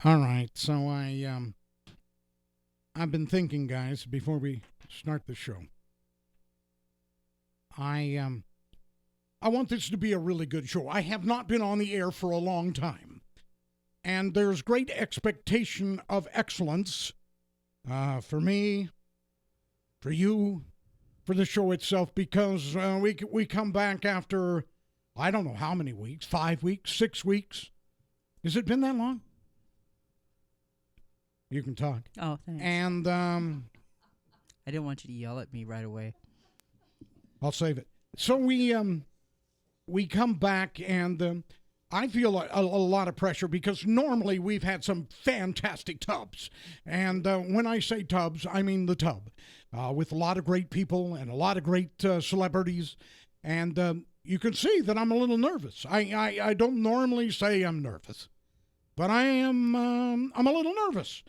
All right, so I've been thinking, guys, before we start the show. I want this to be a really good show. I have not been on the air for a long time, and there's great expectation of excellence for me, for you, for the show itself, because we come back after I don't know how many weeks, 5 weeks, 6 weeks. Has it been that long? You can talk. Oh, thanks. And I didn't want you to yell at me right away. I'll save it. So we come back, and I feel a lot of pressure because normally we've had some fantastic tubs. And when I say tubs, I mean the tub, with a lot of great people and a lot of great celebrities. And you can see that I'm a little nervous. I don't normally say I'm nervous, but I'm a little nervous.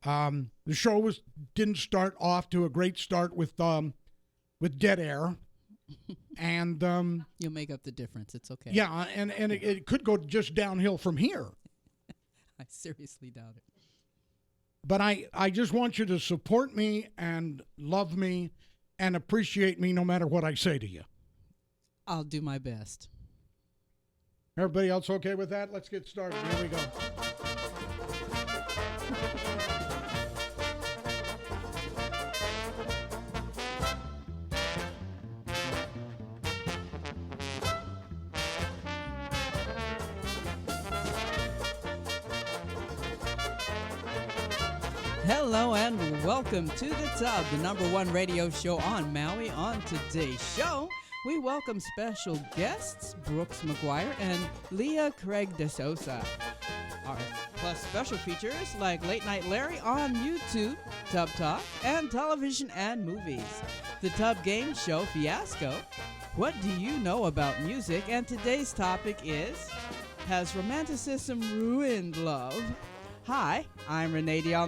The show didn't start off to a great start with dead air. And you'll make up the difference. It's okay. Yeah, and it could go just downhill from here. I seriously doubt it. But I just want you to support me and love me and appreciate me no matter what I say to you. I'll do my best. Everybody else okay with that? Let's get started. Here we go. Hello and welcome to The Tub, the #1 radio show on Maui. On today's show, we welcome special guests Brooks Maguire and Leah Craig DeSosa. Plus special features like Late Night Larry on YouTube, Tub Talk, and television and movies. The Tub Game Show Fiasco. What do you know about music? And today's topic is, has romanticism ruined love? Hi, I'm Renee D'ahl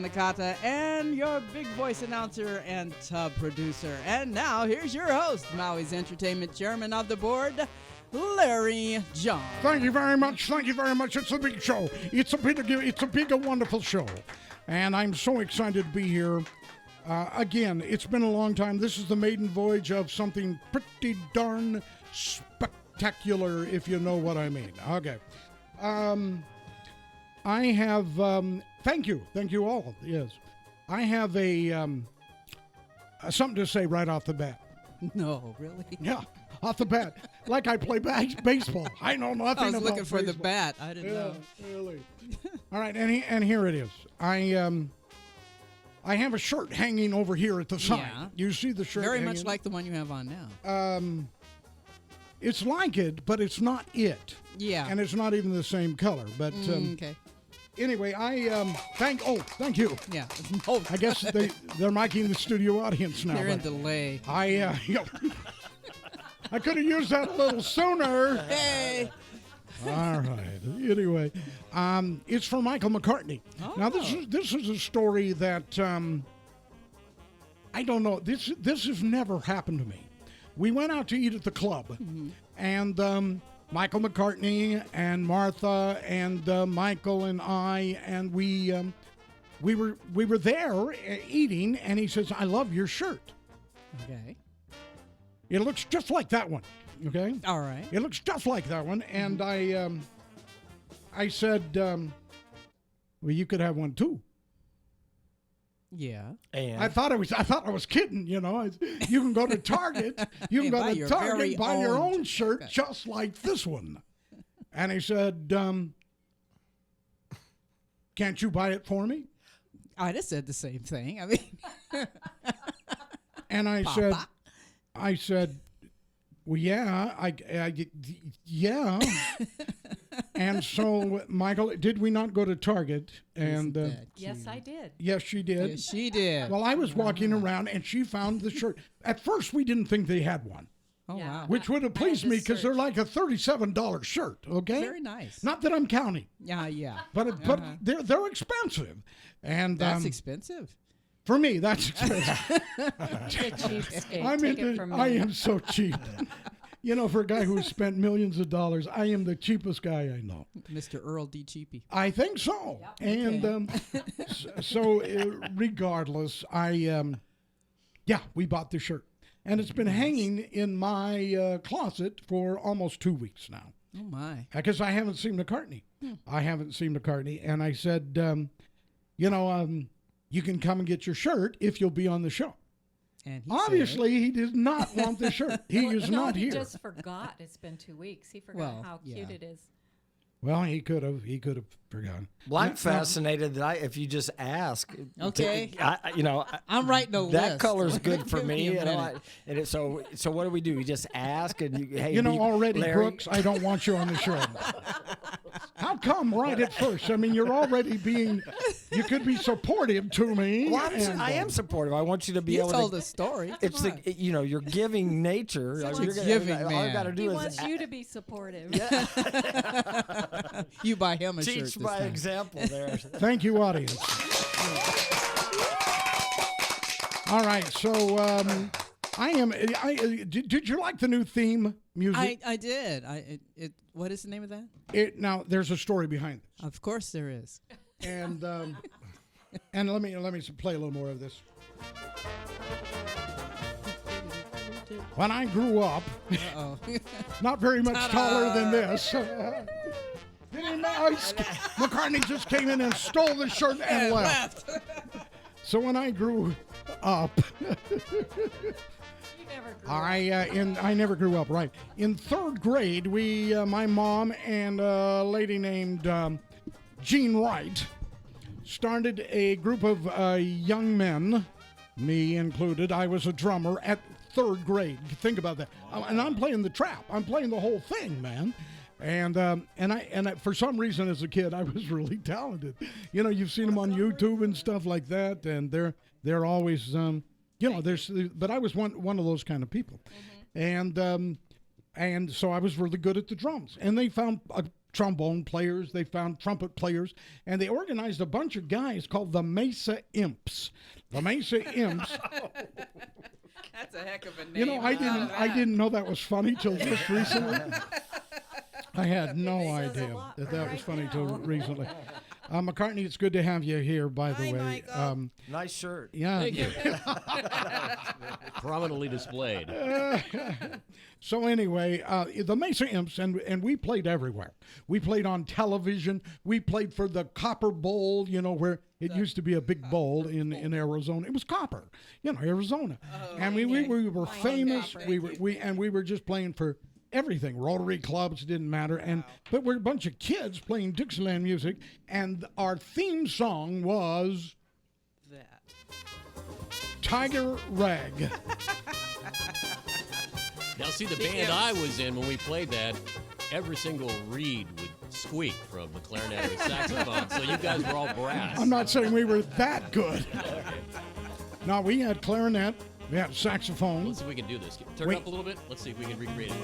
and your big voice announcer and tub producer. And now here's your host, Maui's entertainment chairman of the board, Larry John. Thank you very much. Thank you very much. It's a big show. It's a big, wonderful show. And I'm so excited to be here. Again, it's been a long time. This is the maiden voyage of something pretty darn spectacular, if you know what I mean. Okay. I have, thank you all, yes. I have something to say right off the bat. No, really? Yeah, off the bat. Like I play baseball. I know nothing about I was looking baseball. for the bat. I didn't know. Really. All right, and here it is. I have a shirt hanging over here at the side. Yeah. You see the shirt Very hanging? much like the one you have on now. It's like it, but it's not it. Yeah. And it's not even the same color. But okay. Anyway, thank you. Yeah. I guess they're miking the studio audience now. They're in delay. I could have used that a little sooner. Hey. All right. Anyway, it's for Michael McCartney. Oh. Now this is a story that I don't know. This has never happened to me. We went out to eat at the club, and Michael McCartney and Martha and Michael and I, and we were there eating, and he says, "I love your shirt." Okay. It looks just like that one. Okay. All right. It looks just like that one, and I said, "Well, you could have one too." Yeah. And I thought I was kidding, you know. You can go to Target, you can go to Target, buy your own shirt just like this one. And he said, "Can't you buy it for me?" I'd have said the same thing. I mean, and I said, "Well, yeah, yeah." And so, Michael, did we not go to Target? And yes, I did. Yes, she did. Yes, she did. Well, I was walking around, and she found the shirt. At first, we didn't think they had one. Oh, Yeah. wow. Which would have pleased me because they're like a $37 shirt, okay? Very nice. Not that I'm counting, Yeah. but they're expensive. And That's expensive. for me, that's expensive. You're a cheapskate. I Take it from me. I am so cheap. You know, for a guy who's spent millions of dollars, I am the cheapest guy I know. Mr. Earl D. Cheapy. I think so. Yep. And regardless, we bought the shirt. And it's been hanging in my closet for almost 2 weeks now. Oh, my. Because I haven't seen McCartney. I haven't seen McCartney. And I said, you can come and get your shirt if you'll be on the show. And Obviously, he does not want the shirt. He is not he here. He just forgot. It's been 2 weeks. He forgot how cute it is. Well, he could have forgotten. Well, I'm fascinated that if you just ask. Okay. I'm writing a list. That color's good for Give me. me a minute. So what do we do? We just ask and hey, already, Larry. Brooks, I don't want you on the show. How come right at first? I mean, you're already you could be supportive to me. Well, I am supportive. I want you to be able to. You told a story. It's you're giving nature. Giving, all man. you got to do He is wants you to be supportive. You buy him a shirt teach this by time. example there. Thank you, audience. All right, so did you like the new theme music? I did. What is the name of that? Now, there's a story behind this. Of course there is. And and let me play a little more of this. When I grew up, Uh-oh. not very much Ta-da! taller than this. McCartney just came in and stole the shirt and left. So when I grew up, You never grew up. I never grew up. Right in third grade, my mom and a lady named Jean Wright started a group of young men, me included. I was a drummer at third grade. Think about that. And I'm playing the trap. I'm playing the whole thing, man. And I, for some reason as a kid, I was really talented. You've seen them on YouTube and stuff like that, and they're always but I was one of those kind of people. And so I was really good at the drums. And they found trombone players, they found trumpet players, and they organized a bunch of guys called the Mesa Imps. The Mesa Imps. That's a heck of a name. I didn't know that was funny till just recently. I had no idea that was funny till recently. McCartney, it's good to have you here, by the Hi, way. Michael. Nice shirt. Yeah. Thank you. Prominently displayed. So anyway, the Mesa Imps, and we played everywhere. We played on television. We played for the Copper Bowl, where it used to be a big bowl in Arizona. It was copper, Arizona. And we were famous. We were just playing for everything. Rotary clubs, didn't matter. But we're a bunch of kids playing Dixieland music, and our theme song was That. Tiger Rag. Now, see, the band I was in when we played that, every single reed would squeak from the clarinet and saxophone, so you guys were all brass. I'm not saying we were that good. No, we had clarinet, we had saxophone. Let's see if we can do this. Turn Wait. it up a little bit. Let's see if we can recreate it.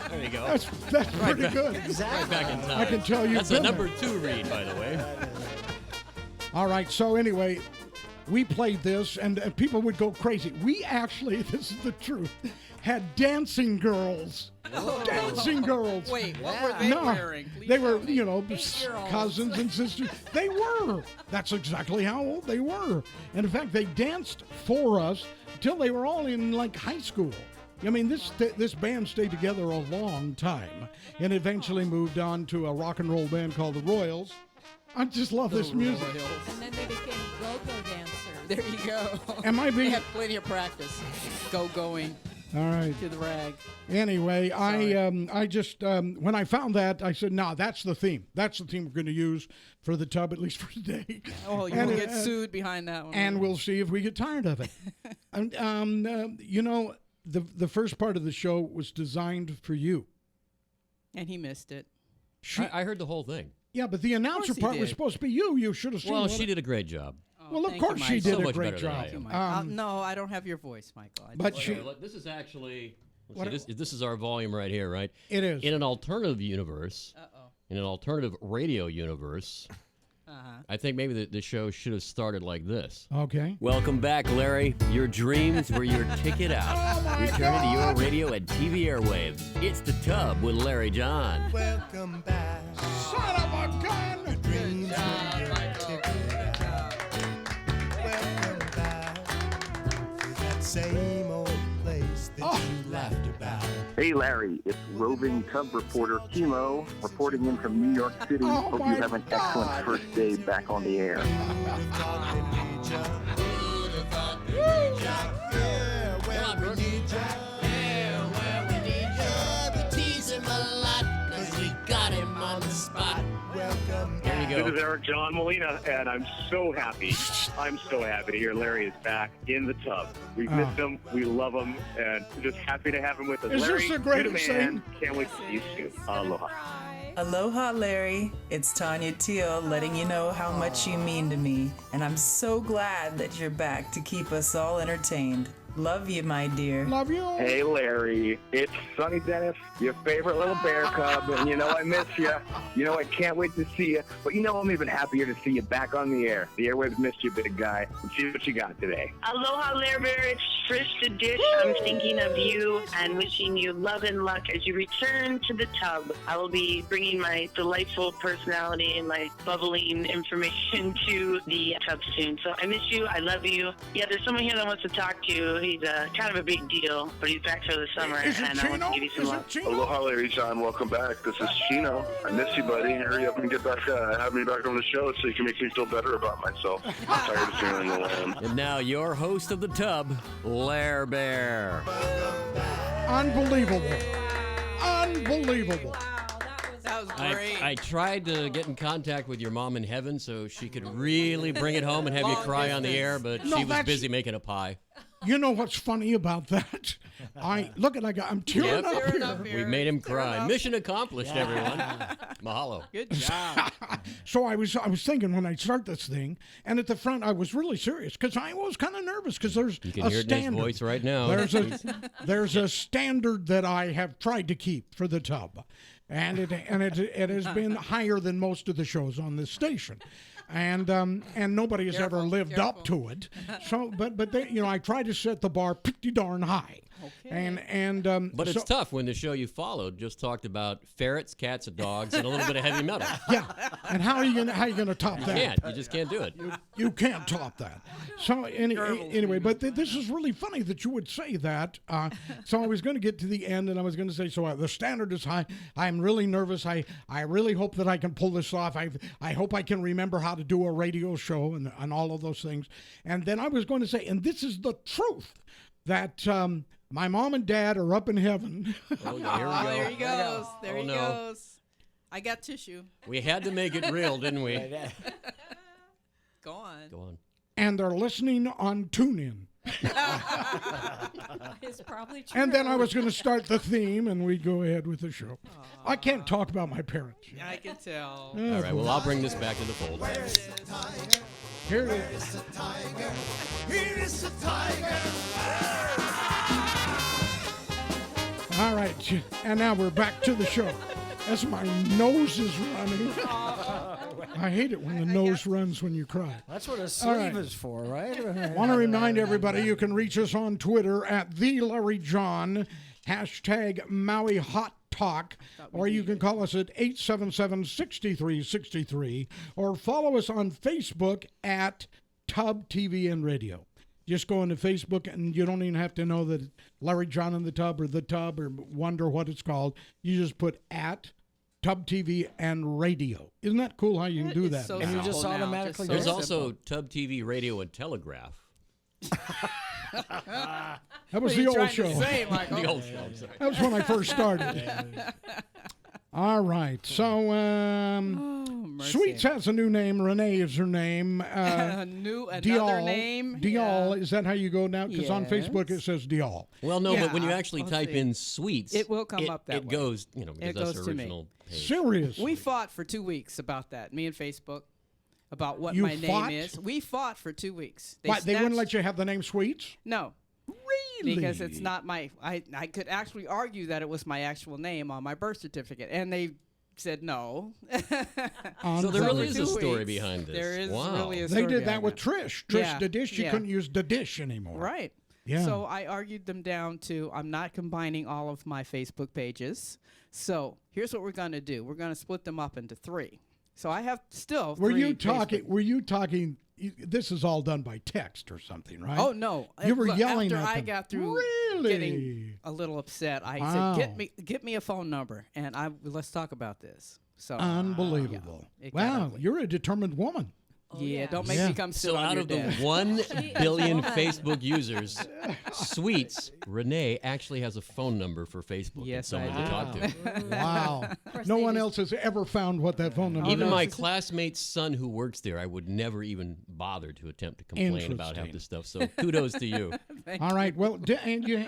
There you go. That's pretty good. Right back in time. I can tell you've That's a been number there. 2 reed, by the way. All right, so anyway, we played this, and people would go crazy. We actually, this is the truth, had dancing girls. Dancing girls. Wait, what were they No, wearing? Please they were, tell me. 8-year-olds. cousins and sisters. They were. That's exactly how old they were. And in fact, they danced for us till they were all in like high school. I mean, this band stayed together a long time, and eventually moved on to a rock and roll band called the Royals. I just love this music. And then they became go-go dancers. There you go. Am I They being had plenty of practice. Going all right? to the rag. Anyway, Sorry. I just when I found that, I said, "No, that's the theme. That's the theme we're going to use for the tub, at least for today." Oh, you And will it- get sued behind that one. And we'll see if we get tired of it. And the first part of the show was designed for you. And he missed it. I heard the whole thing. Yeah, but the announcer he part was did. supposed to be you. You should have seen. Well, what she did a great job. Well, of Thank you, course she Mike. did So a much great better than I job. am. Mike. No, I don't have your voice, Michael. But just- she- Okay, look, this is actually. What- This is our volume right here, right? It is. In an alternative universe, Uh-oh. in an alternative radio universe, I think maybe the show should have started like this. Okay. Welcome back, Larry. Your dreams were your ticket out. Returning to your radio and TV airwaves. It's The Tub with Larry John. Welcome back. Son of a gun! Dreams were your ticket out. Welcome back to that same old place that you laughed about. Hey Larry, it's roving tub reporter Kimo reporting in from New York City. Oh, Hope my you have an excellent God. first day back on the air. There you This go. is Eric John Molina, and I'm so happy. I'm so happy to hear Larry is back in the tub. We've missed him, we love him, and we're just happy to have him with us. Is Larry, this the you're greatest man. thing? Can't wait to see you soon. Aloha. Aloha, Larry. It's Tanya Teal letting you know how much you mean to me. And I'm so glad that you're back to keep us all entertained. Love you, my dear. Love you. Hey Larry, it's Sonny Dennis, your favorite little bear cub, and you know I miss you. You know I can't wait to see you, but you know I'm even happier to see you back on the air. The airwaves missed you, big guy. Let's see what you got today. Aloha, Lair Bear. It's Trish the Dish. I'm thinking of you and wishing you love and luck as you return to the tub. I will be bringing my delightful personality and my bubbling information to the tub soon. So I miss you. I love you. Yeah, there's someone here that wants to talk to you. He's kind of a big deal, but he's back for the summer, Is it and I want Chino? to give you some Is love. it Chino? Aloha, Larry John. Welcome back. This is Chino. I miss you, buddy. Hurry up and get back. Have me back on the show so you can make me feel better about myself. I'm tired of feeling alone. And now your host of The Tub, Lair Bear. Unbelievable. Unbelievable. That was great. I tried to get in contact with your mom in heaven so she could really bring it home and have you Long cry on the distance. air, but No, she was that's- busy making a pie. You know what's funny about that? I'm tearing Yep. up Tearing here. up here. We made him Tearing cry. up. Mission accomplished, everyone. Mahalo. Good job. So I was thinking when I start this thing, and at the front I was really serious because I was kind of nervous because there's You can a hear it in his standard. voice right now. There's a standard that I have tried to keep for the tub, and it has been higher than most of the shows on this station. And nobody has ever lived up to it. So, but they, I try to set the bar pretty darn high. Okay. But it's tough when the show you followed just talked about ferrets, cats, and dogs, and a little bit of heavy metal. Yeah. And how are you gonna top that? Can't. You just can't do it. You can't top that. So anyway, but this is really funny that you would say that. So I was going to get to the end, and I was going to say, so the standard is high. I'm really nervous. I really hope that I can pull this off. I hope I can remember how to do a radio show and all of those things. And then I was going to say, and this is the truth, that my mom and dad are up in heaven. Oh, yeah, here we go. There he goes. There Oh, he no. goes. I got tissue. We had to make it real, didn't we? Go on. Go on. And they're listening on TuneIn. It's probably true. And then I was going to start the theme, and we'd go ahead with the show. I can't talk about my parents. I can tell. All right, well, I'll bring this back to the fold. There it is. Here it is. Here is the tiger. All right, and now we're back to the show. As my nose is running. I hate it when the nose runs when you cry. That's what a All sleeve right. is for, right? Want to remind everybody you can reach us on Twitter at @TheLarryJohn, hashtag Maui Hot Talk, or you can call us at 877-6363, or follow us on Facebook at Tub TV and Radio. Just go into Facebook, and you don't even have to know that Larry John in the Tub or the Tub or wonder what it's called. You just put at Tub TV and Radio. Isn't that cool how you can do that? So And you simple just now, automatically so There's simple. also Tub TV, Radio, and Telegraph. That was What are the you old trying show. to say, Michael? The old show, I'm sorry. That was when I first started. All right. So, mercy. Sweets has a new name. Renee is her name. Another D'ahl. name. D'ahl. Is that how you go now? Because on Yes. Facebook it says D'ahl. Well, no, but when you Yeah, actually I'll type see. in sweets, It will come up that it way. goes, because It that's goes the to me. original page. Serious. We fought for 2 weeks about that, me and Facebook, about what You my fought? name is. We fought for 2 weeks. Why, they wouldn't snatched- let you have the name Sweets? No, Really? because it's not my. I could actually argue that it was my actual name on my birth certificate, and they said no. So there really is For a 2 story weeks, behind this. There is Wow. really a They story did that behind with Trish. Trish the Dish. She couldn't use the dish anymore. Right. Yeah. So I argued them down to I'm not combining all of my Facebook pages. So here's what we're going to do. We're going to split them up into 3. So I have still. Were 3 you Facebook. talking? This is all done by text or something, right? Oh no! You were Look, yelling after at I them. got through Really? getting a little upset. I Wow. said, "Get me a phone number, and let's talk about this." So Unbelievable! it got Wow, ugly. you're a determined woman. Yeah, don't make Yeah. me come sit So on out your of the desk. 1 billion Facebook users, Sweets, Renee actually has a phone number for Facebook and Yes, someone I to talk to. Wow. No one else has ever found what that phone number Even is. my classmate's son who works there, I would never even bother to attempt to complain about half Interesting. this stuff. So kudos to you. All right. Well, do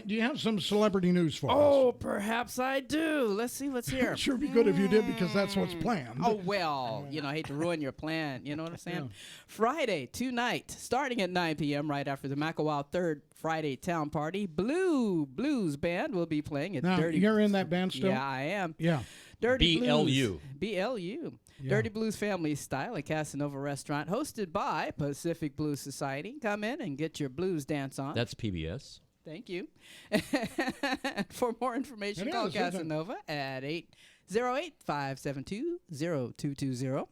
you have some celebrity news for us? Oh, perhaps I do. Let's see what's here. Sure be good if you did because that's what's planned. Oh, well, I hate to ruin your plan. You know what I'm saying? Friday, tonight, starting at 9 p.m., right after the Macawau 3rd Friday Town Party, Blues Band will be playing at Now, Dirty. you're in that band still? Yeah, I am. Yeah. Dirty BLU. Blues. BLU. Yeah. Dirty Blues Family Style at Casanova Restaurant, hosted by Pacific Blues Society. Come in and get your blues dance on. That's PBS. Thank you. For more information, It call is, isn't it? Casanova at 808-572-0220.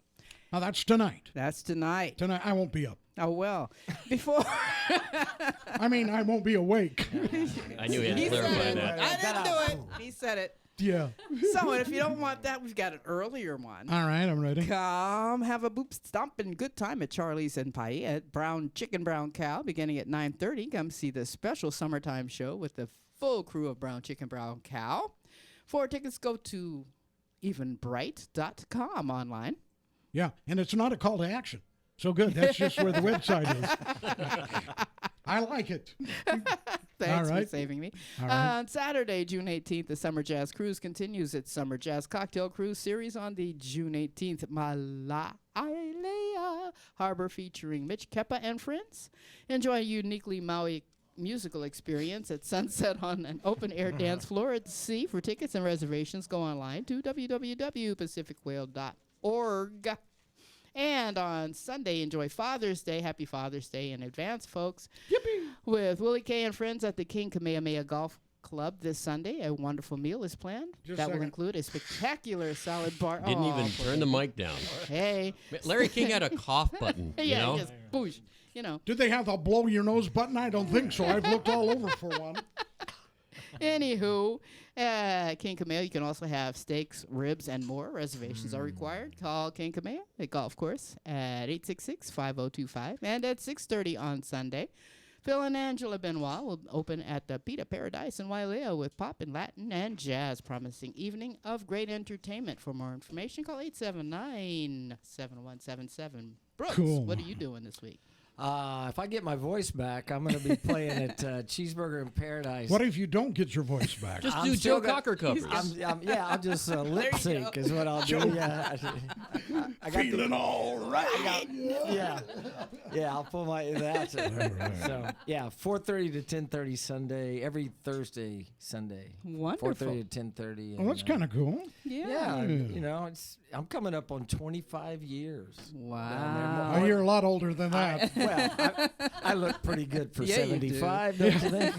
Now, that's tonight. That's tonight. Tonight, I won't be up. Oh, well. Before. I mean, I won't be awake. I knew he had to He said clarify it. that. I didn't do it. He said it. Yeah. So, and if you don't want that, we've got an earlier one. All right, I'm ready. Come have a boop stomping good time at Charlie's and Pie at Brown Cow beginning at 9:30. Come see the special summertime show with the full crew of Brown Cow. For tickets, go to evenbright.com online. Yeah, and it's not a call to action. So good. That's just where the website is. I like it. Thanks All right. for saving me. All right. On Saturday, June 18th, the Summer Jazz Cruise continues its Summer Jazz Cocktail Cruise series on the June 18th Malailea Harbor featuring Mitch Kepa and friends. Enjoy a uniquely Maui musical experience at sunset on an open-air dance floor at the sea. For tickets and reservations, go online to www.pacificwhale.org. And on Sunday, enjoy Father's Day. Happy Father's Day in advance, folks. Yippee! With Willie K and friends at the King Kamehameha Golf Club this Sunday. A wonderful meal is planned. Just a that will second. include a spectacular salad bar. Didn't Oh, even turn the mic down. Hey. Larry King had a cough button, you Yeah, know? just boosh. Did they have the blow your nose button? I don't think so. I've looked all over for one. Anywho, King Kamehameha, you can also have steaks, ribs, and more. Reservations are required. Call King Kamehameha at Golf Course at 866-5025 and at 6:30 on Sunday. Phil and Angela Benoit will open at the Pita Paradise in Wailea with pop and Latin and jazz. Promising evening of great entertainment. For more information, call 879-7177. Brooks, Cool. what are you doing this week? If I get my voice back, I'm going to be playing at Cheeseburger in Paradise. What if you don't get your voice back? Just I'm do still Joe gonna- Cocker covers. I'll just lip sync is what I'll do. Yeah, I got Feeling all right. yeah, I'll pull my that's it. So yeah, 4:30 to 10:30 Sunday, every Thursday Sunday. Wonderful. 4:30 to 10:30. Well, that's kind of cool. Yeah. Yeah, I'm coming up on 25 years. Wow. Oh, you're a lot older than that. Well, I look pretty good for Yeah, you do. 75, don't you think?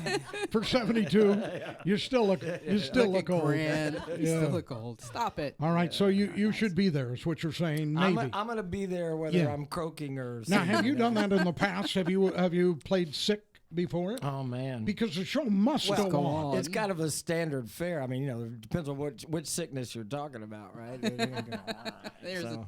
For 72, you still look Look old. grand. You Yeah. still look old. Stop it. All right, so you should be there. Is what you're saying? Maybe. I'm going to be there whether Yeah. I'm croaking or. Now, have you done that in the past? Have you played sick before? Oh man. Because the show must Well, go on. It's kind of a standard fare. I mean, it depends on which sickness you're talking about, right?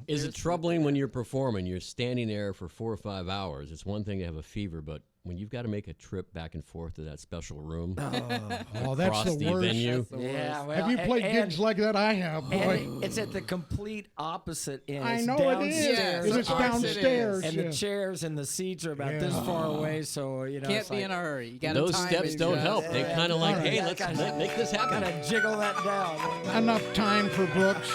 Is it troubling when you're performing? You're standing there for 4 or 5 hours. It's one thing to have a fever, but when you've got to make a trip back and forth to that special room, Oh, that's across the the worst. venue, Yeah, well, Have you played gigs like that? I have. Boy. And it's at the complete opposite end. I It's know it is. downstairs. It's of course it is. downstairs. And yeah. the chairs and the seats are about this Yeah. far away, so Can't it's be like, in a hurry. You got those steps don't help. They kind of like, All right. hey, let's make this happen. Gotta jiggle that down. Enough time for Brooks.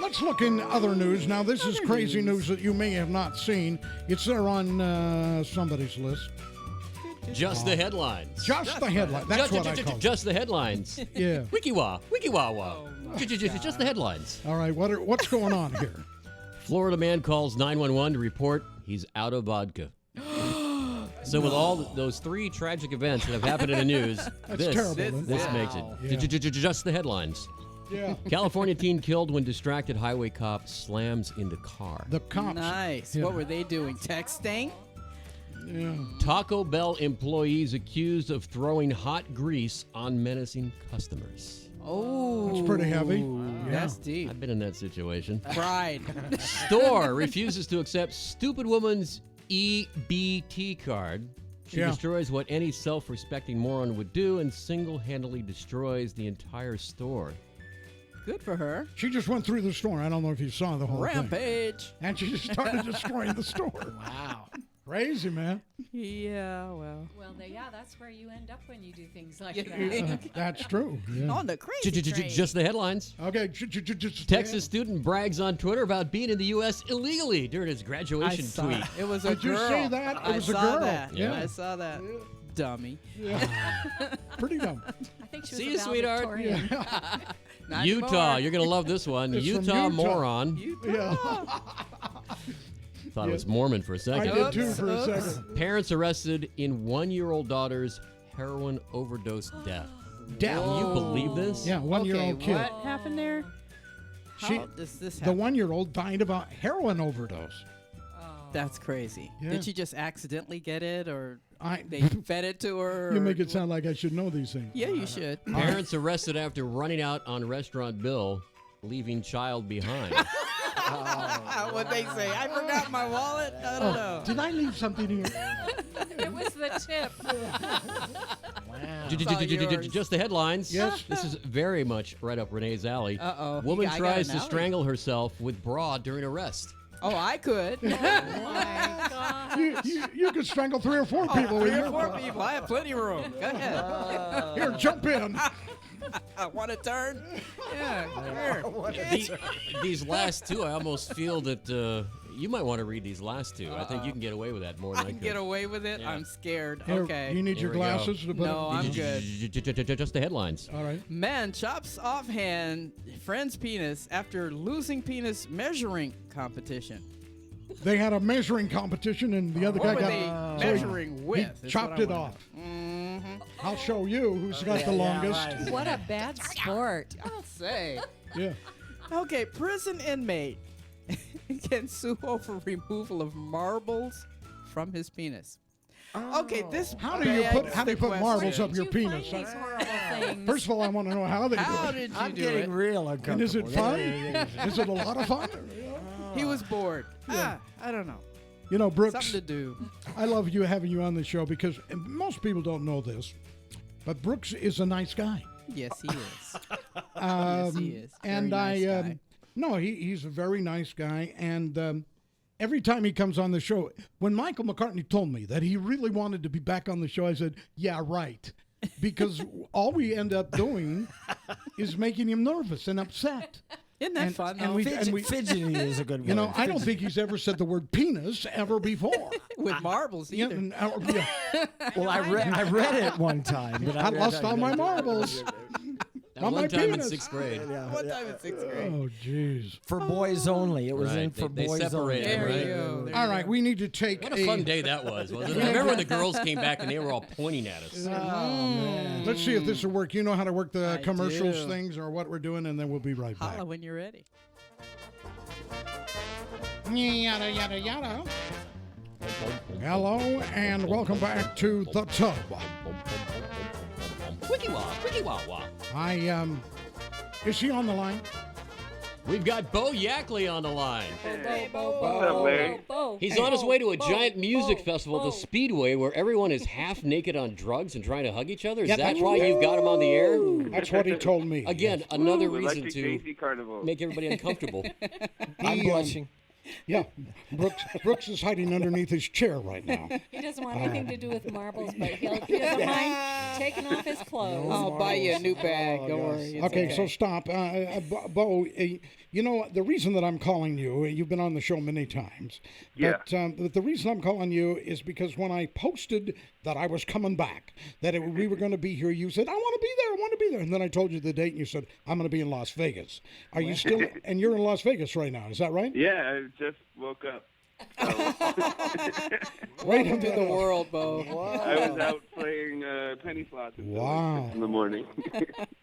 Let's look in other news. Now, this is crazy news that you may have not seen. It's there on somebody's list. Just the headlines. Just the headline. That's what I call it. Just the headlines. Yeah. Wiki-wah, wiki-wah-wah. Just the headlines. All right, what's going on here? Florida man calls 911 to report he's out of vodka. So with all those 3 tragic events that have happened in the news, this makes it just the headlines. Yeah. California teen killed when distracted highway cop slams into car. The cops. Nice. Yeah. What were they doing? Texting? Yeah. Taco Bell employees accused of throwing hot grease on menacing customers. Oh. That's pretty heavy. Yeah. That's deep. I've been in that situation. Pride. Store refuses to accept stupid woman's EBT card. She destroys what any self-respecting moron would do and single-handedly destroys the entire store. Good for her. She just went through the store. I don't know if you saw the whole thing. Rampage. And she just started destroying the store. Wow. Crazy, man. Yeah, well. Well, that's where you end up when you do things like Yeah. that. That's true. Yeah. On the crazy train. Just the headlines. Okay. Texas student brags on Twitter about being in the U.S. illegally during his graduation tweet. It was a Did girl. you say that? It was a saw girl. That. Yeah. I saw that. Dummy. Yeah. Pretty dumb. I think she was See a you, sweetheart. valedictorian. Not Utah. anymore. You're going to love this one. It's from Utah Utah. moron. Yeah. Thought it was Mormon for a second. I did too for a second. Parents arrested in 1-year-old daughter's heroin overdose death. Death. Can you believe this? Yeah, 1-year-old kid. What happened there? She- How does this The happen? 1-year-old died of a heroin overdose. That's crazy. Yeah. Did she just accidentally get it, or I. they fed it to her? You or- make it sound like I should know these things. Yeah, you should. Parents arrested after running out on restaurant bill, leaving child behind. What they say? I forgot my wallet. I don't know. Did I leave something here? It was the tip. Just the headlines. Yes. This is very much right up Renee's alley. Uh-oh. Woman I got tries an to alley. strangle herself with bra during arrest. Oh, I could. Oh my God. You could strangle 3 or 4 people with 3 your or 4 bra. people. I have plenty of room. Go ahead. Here, jump in. I want to turn. Yeah. Here. These last 2, I almost feel that you might want to read these last 2. I think you can get away with that more than I I can could. get away with it. Yeah. I'm scared. Here, Okay. You need Here your we go. glasses to put No, I'm good. Just the headlines. All right. Man chops off hand friend's penis after losing penis measuring competition. They had a measuring competition, and the other What guy were got they measuring he with? is chopped what I it wanna off. know. Mm-hmm. I'll show you who's got the longest. right. What a bad sport. I'll say. Yeah. Okay, prison inmate can sue over removal of marbles from his penis. Okay, this How do you put question. marbles up Did your you penis? find these horrible things? First of all, I want to know how they How do it. did you I'm do getting it? real And uncomfortable. is it fun? Is it a lot of fun? He was bored. I don't know. You know, Brooks, Something to do. I love you having you on the show because most people don't know this, but Brooks is a nice guy. Yes, he is. Yes, he is. Very And nice guy. no, he's a very nice guy. And every time he comes on the show, when Michael McCartney told me that he really wanted to be back on the show, I said, yeah, right. Because all we end up doing is making him nervous and upset. Isn't that fun, though? Fidgety is a good word. You know, I don't think he's ever said the word penis ever before. With marbles, Yeah, either. Well, I read it one time. But I lost all my marbles. That On my one time in penis. 6th grade. One time in 6th grade. Oh, jeez. For boys only. It was Right, in for they boys separated, only. There right? you go. There All you right, go. we need to take What a fun day that was, wasn't it? I remember when the girls came back and they were all pointing at us. Oh, man. Let's see if this will work. You know how to work the I commercials do. things or what we're doing, and then we'll be right back. Holla when you're ready. Yada, yada, yada. Hello, and welcome back to The Tub. Wiki wah, wiki wah wah. Is she on the line? We've got Bo Yackley on the line. What's up, Larry? He's on his way to a giant music festival at the Speedway where everyone is half naked on drugs and trying to hug each other. Is Yeah, that that's- why you've got him on the air? That's what he told me. Again, another We like reason the to Casey Carnival. make everybody uncomfortable. I'm blushing. Yeah, Brooks is hiding underneath his chair right now. He doesn't want anything to do with marbles, but he doesn't mind taking off his clothes. I'll buy you a new bag. Don't worry. It's Okay, so stop. Bo, You know, the reason that I'm calling you, you've been on the show many times. Yeah. But the reason I'm calling you is because when I posted that I was coming back, that we were going to be here, you said, I want to be there, I want to be there. And then I told you the date, and you said, I'm going to be in Las Vegas. Are you still, and you're in Las Vegas right now, is that right? Yeah, I just woke up. Welcome to the world, Bo. I was out playing penny slots until 6 in the morning.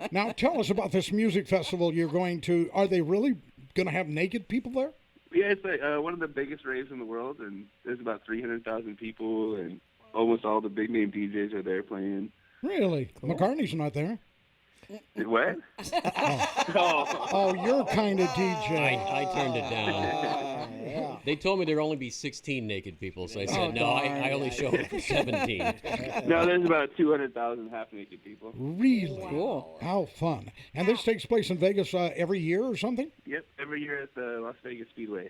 Now, tell us about this music festival you're going to. Are they really going to have naked people there? Yeah, it's like one of the biggest raves in the world, and there's about 300,000 people, and almost all the big-name DJs are there playing. Really? Cool. McCartney's not there. What? Oh, you're kind of DJ. I turned it down. They told me there'd only be 16 naked people, so I said, I only show up for 17. No, there's about 200,000 half-naked people. Really? Cool. How fun. And this takes place in Vegas every year or something? Yep, every year at the Las Vegas Speedway.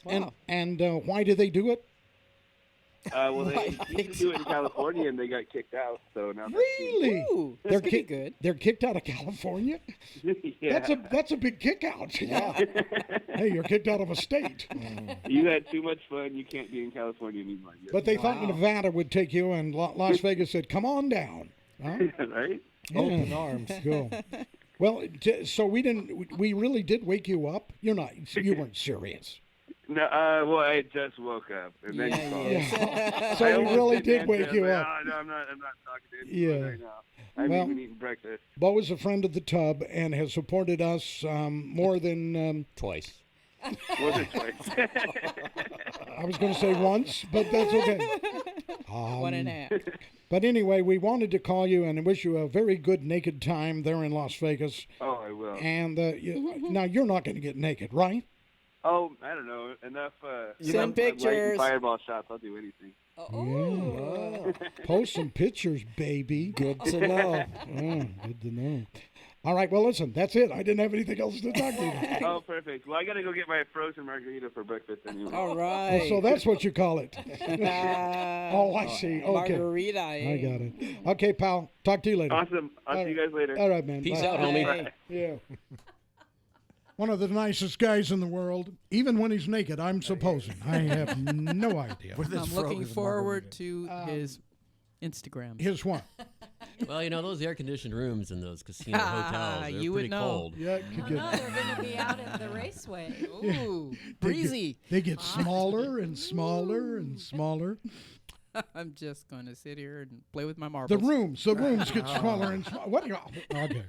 Wow. And why do they do it? Well, they used to do it in California, and they got kicked out, so now Really? Ooh, that's pretty good. They're kicked out of California? Yeah. That's a big kick out. Yeah. Hey, you're kicked out of a state. You had too much fun. You can't be in California anymore. But they thought Nevada would take you, and Las Vegas said, come on down. Huh? Right? Yeah. Open arms. Cool. Well, so we really did wake you up? You weren't serious. No, well, I just woke up, and then you called. Yeah. So we really did wake you up. No, I'm not talking to anyone right now. I'm even eating breakfast. Bo is a friend of the Tub and has supported us more than... Twice. Was it twice? I was going to say once, but that's okay. 1.5. But anyway, we wanted to call you and wish you a very good naked time there in Las Vegas. Oh, I will. And now you're not going to get naked, right? Oh, I don't know. Enough. Send pictures. Fireball shots. I'll do anything. Yeah. Post some pictures, baby. Good to know. Good to know. All right, well, listen, that's it. I didn't have anything else to talk to you about. Oh, perfect. Well, I got to go get my frozen margarita for breakfast anyway. All right. Oh, so that's what you call it. Oh, I see. Okay. Margarita. I got it. Okay, pal. Talk to you later. Awesome. I'll see you guys later. All right, man. Peace Bye. out, homie. Bye. Yeah. One of the nicest guys in the world, even when he's naked, I'm supposing. I have no idea. I'm looking forward to his Instagram. His what? Well, those air-conditioned rooms in those casino hotels, they're you pretty would know. cold. Yeah, No, they're going to be out at the raceway. Ooh, breezy. They get smaller and smaller and smaller. I'm just going to sit here and play with my marbles. The rooms get smaller and smaller. What? Okay.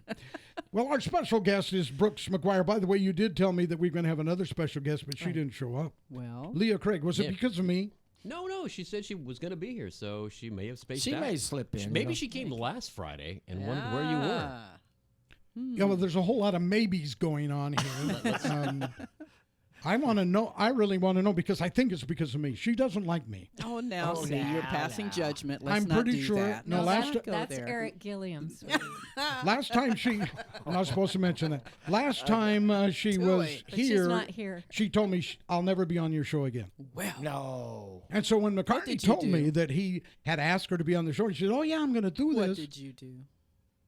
Well, our special guest is Brooks Maguire. By the way, you did tell me that we're going to have another special guest, but she didn't show up. Well, Leah Craig, was it because of me? No, she said she was going to be here, so she may have spaced out. She may slip in. Maybe she came last Friday and wondered where you were. Yeah, well, there's a whole lot of maybes going on here. I want to know. I really want to know because I think it's because of me. She doesn't like me. Oh, now see, you're passing judgment. Let's I'm not pretty do sure. that. No, That's Eric Gilliam. Last time I'm not supposed to mention that. Last time she was But here, she's not here. she told me I'll never be on your show again. Well, No. And so when McCartney did you told me do? that he had asked her to be on the show, she said, "Oh yeah, I'm going to do what this." did you do?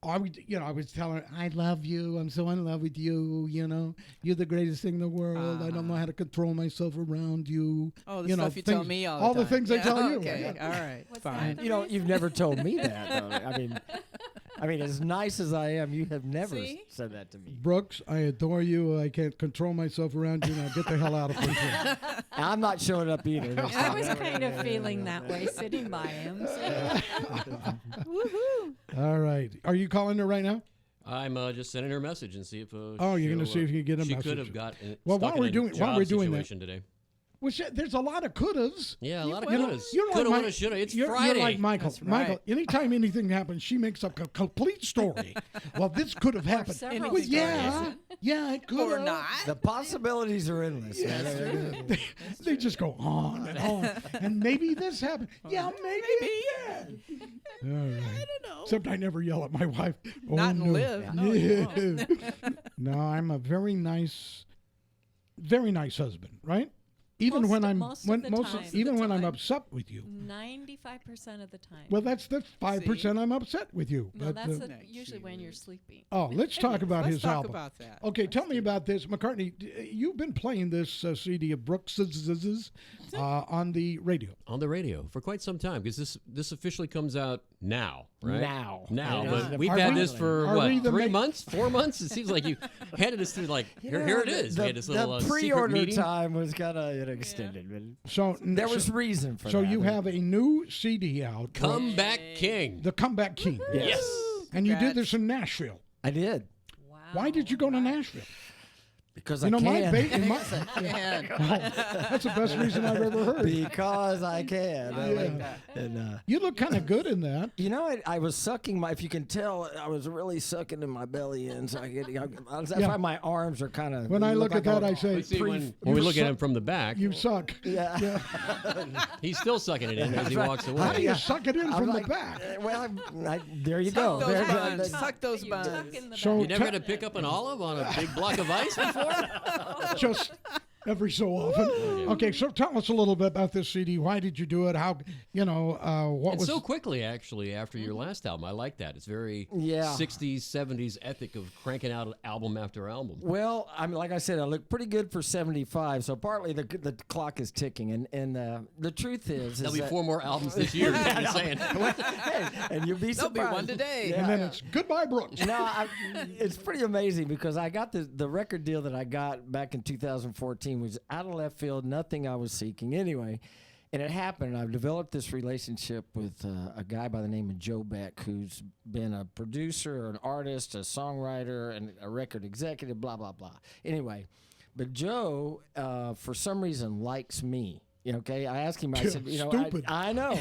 I was telling her, I love you. I'm so in love with you. You're the greatest thing in the world. I don't know how to control myself around you. Oh, the stuff you tell me all the time. the things I tell you. Okay, all right, fine. You've never told me that, though. I mean, as nice as I am, you have never said that to me. Brooks, I adore you. I can't control myself around you. Now get the hell out of here. I'm not showing up either. next I time. was kind of feeling that way sitting by him. Woohoo! All right. Are you calling her right now? I'm just sending her a message and see if. You're going to see if you can get a she message. She could have got. Well, while we're doing that today. Well, there's a lot of couldas. Yeah, a lot of couldas. You're Coulda, like woulda, shoulda. It's you're Friday. You're like Michael. That's right. Michael, anytime anything happens, she makes up a complete story. Well, this could have happened. several Well, stories. yeah, it could Or have. not. The possibilities are endless. They just go on and on. And maybe this happened. Yeah, maybe it did. All right. I don't know. Except I never yell at my wife. Oh, Not no. in Liv. No, you won't. No, I'm a very nice husband, right? Even Most- when I'm most of the time. even when I'm upset with you. 95% of the time. Well, that's the 5% I'm upset with you. No, but, that's usually when you're sleeping. oh, let's talk about Let's his talk album. about that. Okay, tell me about this, McCartney. You've been playing this CD of Brooks's on the radio. On the radio for quite some time, because this officially comes out now, right? Now. But we've Are had we- this for are we what, the 3 months, 4 months? It seems like you handed us through like here it is. We had this little The secret pre-order meeting. time was kind of extended, but So there was reason for So that. you have a new CD out, Comeback King. The Comeback King. Yes. And you did this in Nashville. I did. Wow. Why did you go to Nashville? Because You I know, can. that's the best reason I've ever heard. Because I can. Yeah. And You look kind of good in that. you know, I was sucking if you can tell, I was really sucking in my belly in. So that's Yeah. why my arms are kind of. When I look at that, I say, See, when we look at him from the back, you suck. Yeah. he's still sucking it in as he walks How do away. you suck it in I'm from like, the back? Well, there you go. Those There- buns. there- Suck those You buns. tuck in the So You never te- had to pick up an olive on a big block of ice before? just every so often. Okay, so tell us a little bit about this CD. Why did you do it? How, what And was... so quickly, actually, after your last album. I like that. It's very Yeah. 60s, 70s ethic of cranking out album after album. Well, I mean, like I said, I look pretty good for 75. So partly the clock is ticking, and the truth is There'll be that- 4 more albums this year. Is what you're saying. Hey, and you'll be There'll be surprised. one today. And then it's Goodbye, Brooks. No, it's pretty amazing because I got the record deal that I got back in 2014 was out of left field, nothing I was seeking anyway. And it happened. I've developed this relationship with a guy by the name of Joe Beck, who's been a producer, an artist, a songwriter, and a record executive, blah, blah, blah. Anyway, but Joe, for some reason, likes me. Okay, I asked him. I said, Stupid. I know,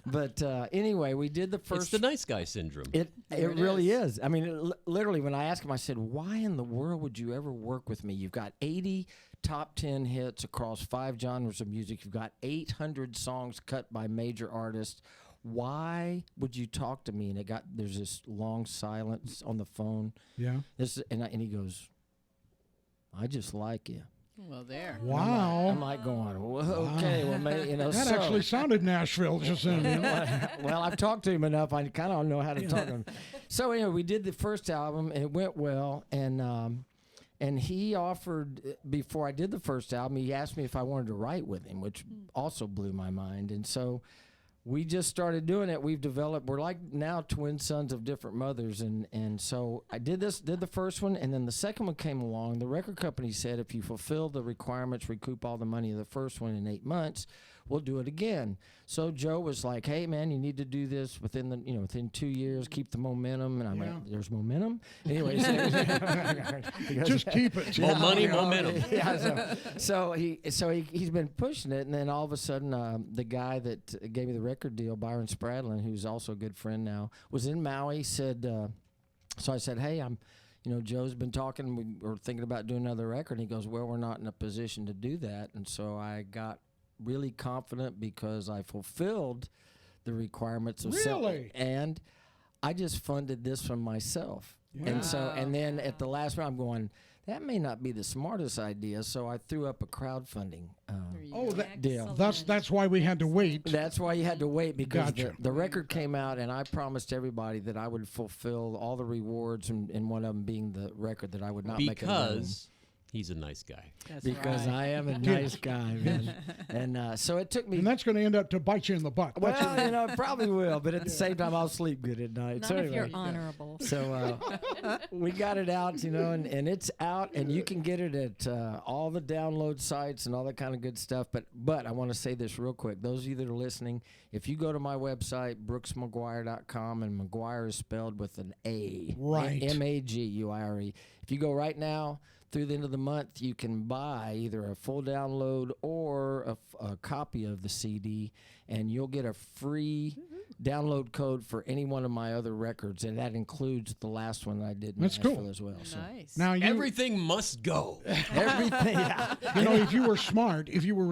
But anyway, we did the first. It's the nice guy syndrome. It really is. I mean, literally, when I asked him, I said, "Why in the world would you ever work with me? You've got 80 top 10 hits across 5 genres of music. You've got 800 songs cut by major artists. Why would you talk to me?" And there's this long silence on the phone. Yeah. And he goes, "I just like you." Well, there. Wow. I'm like going, well, okay, well, maybe, That so- actually sounded Nashville just then. well, I've talked to him enough. I kind of know how to talk to him. So anyway, we did the first album, and it went well. And he offered, before I did the first album, he asked me if I wanted to write with him, which also blew my mind. And so we just started doing it. We're like now twin sons of different mothers. And so I did the first one, and then the second one came along. The record company said, if you fulfill the requirements, recoup all the money of the first one in 8 months, we'll do it again. So Joe was like, hey, man, you need to do this within 2 years, keep the momentum. And I'm like, there's momentum? Anyway, Just keep it. More money, momentum. Yeah, so he's been pushing it, and then all of a sudden, the guy that gave me the record deal, Byron Spradlin, who's also a good friend now, was in Maui. Said, so I said, hey, Joe's been talking. We were thinking about doing another record. And he goes, well, we're not in a position to do that. And so I got really confident because I fulfilled the requirements of Really? and I just funded this from myself. And then at the last round, I'm going, that may not be the smartest idea. So I threw up a crowdfunding deal. That's why we had to wait. That's why you had to wait, because Gotcha. the record came out, and I promised everybody that I would fulfill all the rewards, and one of them being the record that I would not make another one. Because he's a nice guy. That's Because right. I am a nice guy, man. And so it took me. And that's going to end up to bite you in the butt. That's Well, it probably will, but at the same time, I'll sleep good at night. Not so if anyway. you're honorable. So we got it out, and it's out, and you can get it at all the download sites and all that kind of good stuff. But I want to say this real quick. Those of you that are listening, if you go to my website, brooksmaguire.com, and Maguire is spelled with an A. Right. Maguire. If you go right now, through the end of the month, you can buy either a full download or a copy of the CD, and you'll get a free download code for any one of my other records, and that includes the last one that I did in That's Nashville cool. as well. So Nice. Now Everything must go. everything, yeah. if you were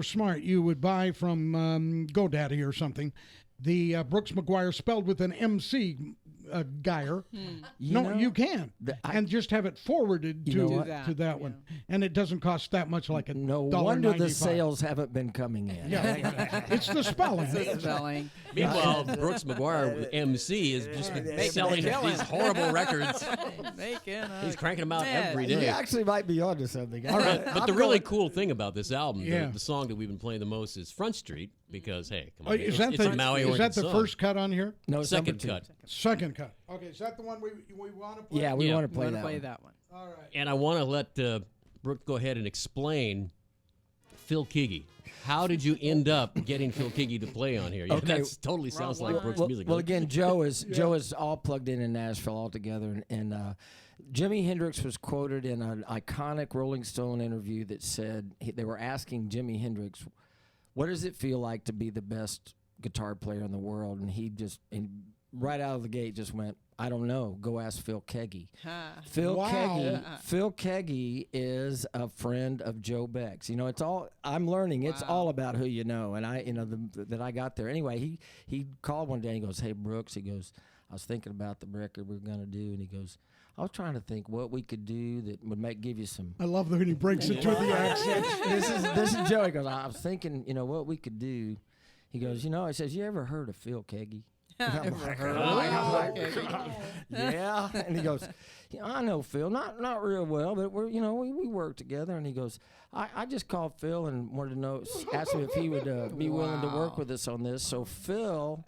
smart, you would buy from GoDaddy or something the Brooks Maguire spelled with an MC Geyer. You No, know, you can, and just have it forwarded You know to what? to that one, and it doesn't cost that much, like a no $1.95. wonder the sales haven't been coming in. Yeah, it's the spelling. It's the spelling. Meanwhile, Brooks Maguire, with MC, is just been selling these horrible records. He's cranking them out every day. You actually might be onto something. All right, but the really cool thing about this album, Yeah. the song that we've been playing the most is Front Street, because, hey, come on. Is that it's a the Maui-oriented song. first cut on here? No, Second cut. Second cut. Okay, is that the one we want to play? Yeah, we want to We're play gonna that. play one. that one. All right. And I want to let Brooke go ahead and explain Phil Keaggy. How did you end up getting Phil Keaggy to play on here? Yeah, Okay. that totally sounds like Brooks' music. Well, doesn't it? again, Joe is all plugged in Nashville all together, and Jimi Hendrix was quoted in an iconic Rolling Stone interview that said they were asking Jimi Hendrix, "What does it feel like to be the best guitar player in the world?" And he just right out of the gate just went, "I don't know. Go ask Phil Keaggy." Phil Keaggy is a friend of Joe Beck's. You know, it's all I'm learning. It's all about who you know, and that I got there. Anyway, he called one day and he goes, "Hey Brooks," he goes, "I was thinking about the record we're gonna do," and he goes, "I was trying to think what we could do that would give you some." I love when he breaks it to the accent. This is Joe. He goes, "I was thinking, what we could do." He goes, I says, "You ever heard of Phil Keaggy?" I'm like, yeah. And he goes, "I know Phil, not real well, but we work together." And he goes, I just called Phil and wanted to know, asked him if he would be willing to work with us on this. So Phil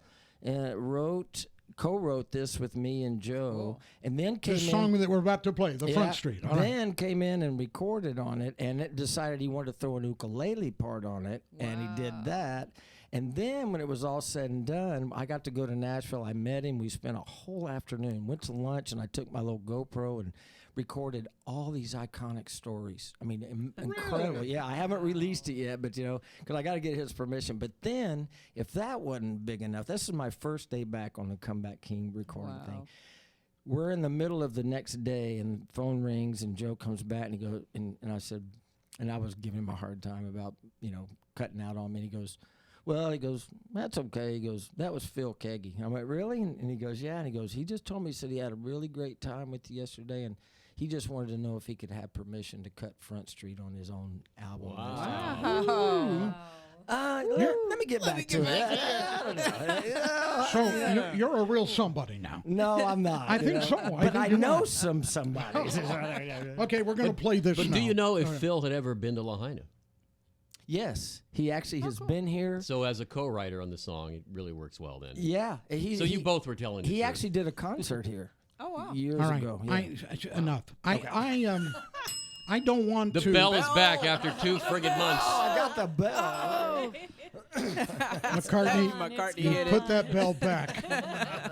co-wrote this with me and Joe, and then came The song that we're about to play, the Front Street. All right. Then came in and recorded on it, and it decided he wanted to throw an ukulele part on it, and he did that. And then when it was all said and done, I got to go to Nashville. I met him. We spent a whole afternoon, went to lunch, and I took my little GoPro and recorded all these iconic stories. I mean, incredible. Really? Yeah, I haven't released it yet, but because I got to get his permission. But then, if that wasn't big enough, this is my first day back on the Comeback King recording thing. We're in the middle of the next day, and the phone rings, and Joe comes back, and he goes, and I said, and I was giving him a hard time about cutting out on me. And he goes, "That's okay." He goes, "That was Phil Keaggy." I went, "Really?" And he goes, "Yeah." And he goes, "He just told me," he said, "he had a really great time with you yesterday, and he just wanted to know if he could have permission to cut Front Street on his own album." Wow. Let me get back to it. I don't know. So you're a real somebody now. No, I'm not. I think so. But I think know you're somebody. Okay, we're going to play this But now. do you know if Phil had ever been to Lahaina? Yes, he actually has been here. So as a co-writer on the song, it really works well then. Yeah. So you both were telling the He truth. actually did a concert here. Oh, wow. Years All right, ago. Yeah. enough. I don't want The to. bell is back after 2 friggin' months. I got the bell. McCartney you hit put it. that bell back.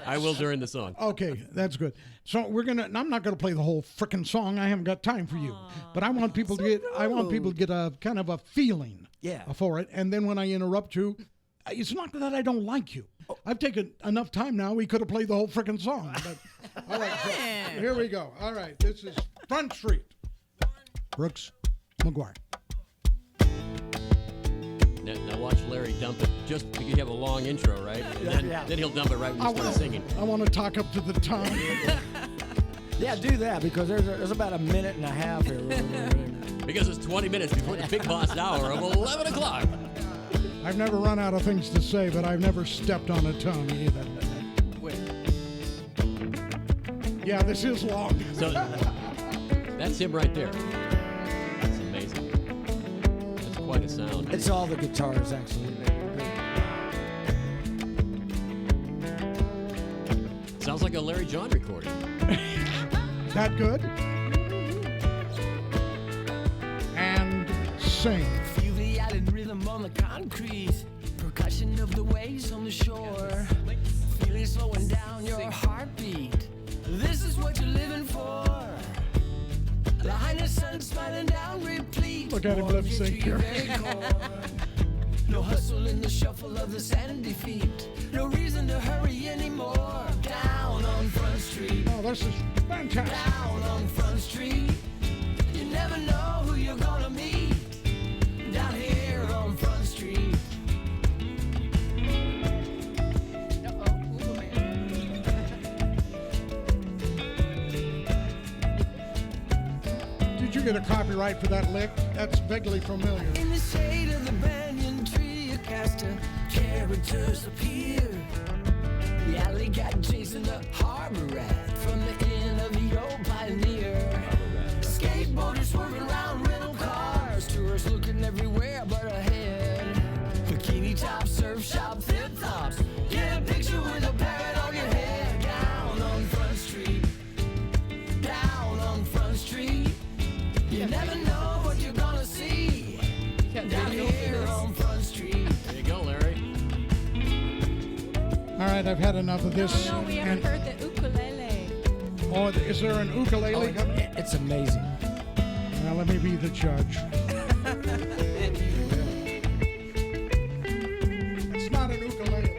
I will during the song. Okay, that's good. So I'm not gonna play the whole frickin' song. I haven't got time for you. But I want people to get a kind of a feeling for it. And then when I interrupt you, it's not that I don't like you. I've taken enough time now. We could have played the whole frickin' song. But all right, so here we go. All right, this is Front Street. Brooks Maguire. Now watch Larry dump it. Just because you have a long intro, right? And then he'll dump it right when you start singing. I want to talk up to the tongue. Yeah, do that because there's about a minute and a half here. Because it's 20 minutes before the big boss hour of 11 o'clock. I've never run out of things to say, but I've never stepped on a tongue either. Wait. Yeah, this is long. So that's him right there. That's amazing. That's quite a sound. It's all the guitars, actually. Sounds like a Larry John recording. That good? And sing. Feel the island rhythm on the concrete, percussion of the waves on the shore. Feel it slowing down your heartbeat. This is what you're living for. Lahaina sun smiling down replete. Look at him lip sync here. No hustle in the shuffle of the sandy feet. No reason to hurry anymore. Down on Front Street. Oh, this is fantastic. Down on Front Street. You never know who you're gonna meet. Down here on Front Street. a copyright for that lick. That's vaguely familiar. In the shade of the banyan tree, a cast of characters appear. The alley got Jason the harbor rat from the inn of the old pioneer. Skateboarders swerving around rental cars, tourists looking everywhere but ahead. Bikini top, surf shop, flip flops. Get a picture with a parrot on your head. Down on Front Street, down on Front Street. You never know what you're gonna see down here on Front Street. There you go, Larry. All right, I've had enough of this. Oh, no, we haven't heard the ukulele. Oh, is there an ukulele? It's amazing. Now let me be the judge. It's not an ukulele.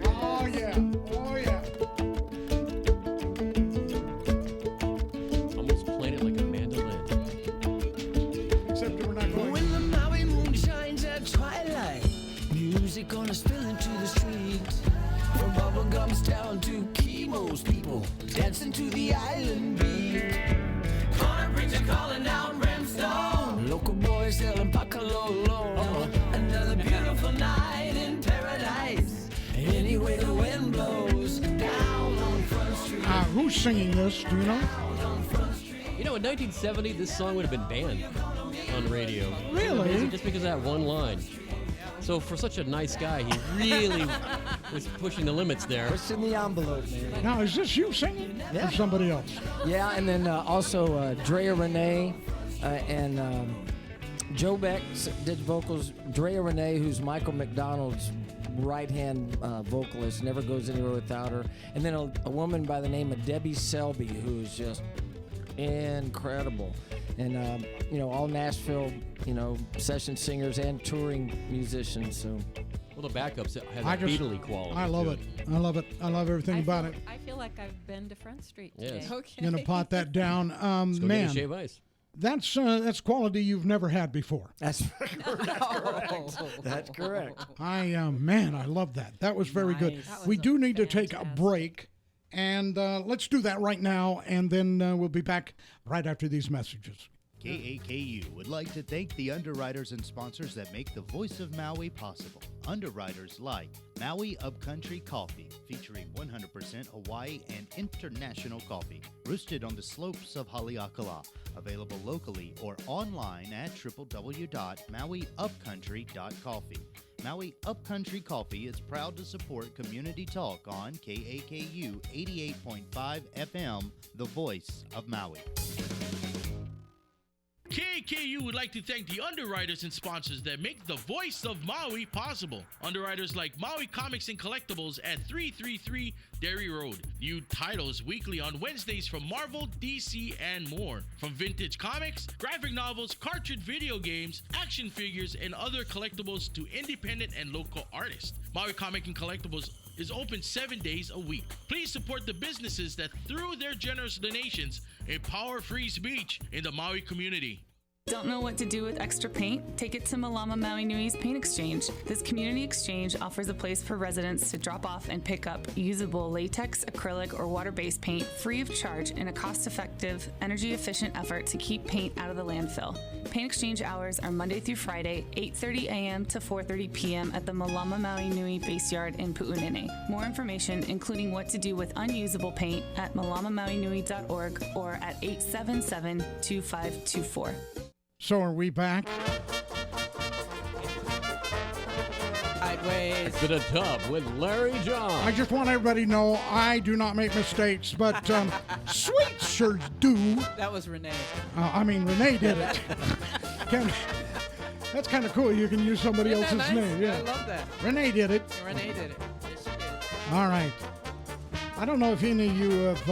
Oh yeah, oh yeah. Almost playing it like a mandolin. Except we're not going. When the Maui moon shines at twilight, music gonna spill into the streets. From bubblegums down to chemos, people dancing to the island beat. Corner preacher calling out brimstone. Local boys selling pakalolo. Another beautiful night in paradise. Anyway the wind blows down on Front Street. Who's singing this? Do you know? You know, in 1970, this song would have been banned on radio. Really? Just because of that one line. So for such a nice guy, he really was pushing the limits there. Pushing the envelope, man. Now, is this you singing? Yeah. Or somebody else? Yeah, and then also Drea Renee and Joe Beck did vocals. Drea Renee, who's Michael McDonald's right-hand vocalist, never goes anywhere without her. And then a woman by the name of Debbie Selby, who's just incredible. And, all Nashville, session singers and touring musicians. So, well, the backups have that Beatley quality. I love to it. I love it. I love everything about it. I feel like I've been to Front Street Yes. today. Okay. Gonna pot that down. Let's go Man, get a shave ice. that's quality you've never had before. that's correct. That's correct. I love that. That was very good. Nice. We do need to take a break, and let's do that right now, and then we'll be back right after these messages. KAKU would like to thank the underwriters and sponsors that make the Voice of Maui possible. Underwriters like Maui Upcountry Coffee, featuring 100% Hawaii and international coffee, roasted on the slopes of Haleakala. Available locally or online at www.mauiupcountry.coffee. Maui Upcountry Coffee is proud to support Community Talk on KAKU 88.5 FM, the Voice of Maui. KAKU would like to thank the underwriters and sponsors that make the Voice of Maui possible. Underwriters like Maui Comics and Collectibles at 333 Derry Road. New titles weekly on Wednesdays from Marvel, DC, and more. From vintage comics, graphic novels, cartridge video games, action figures, and other collectibles to independent and local artists. Maui Comic and Collectibles is open 7 days a week. Please support the businesses that, through their generous donations, empower free speech in the Maui community. Don't know what to do with extra paint? Take it to Malama Maui Nui's Paint Exchange. This community exchange offers a place for residents to drop off and pick up usable latex, acrylic, or water-based paint free of charge in a cost-effective, energy-efficient effort to keep paint out of the landfill. Paint exchange hours are Monday through Friday, 8:30 a.m. to 4:30 p.m. at the Malama Maui Nui Base Yard in Pu'unene. More information, including what to do with unusable paint, at malamamauinui.org or at 877-2524. So are we back? Sideways. To the Tub with Larry John. I just want everybody to know I do not make mistakes, but sweet sure do. That was Renee. Renee did it. That's kind of cool. You can use somebody Isn't else's that nice? name. Yeah. I love that. Renee did it. Renee did it. Yes, she did. All right. I don't know if any of you have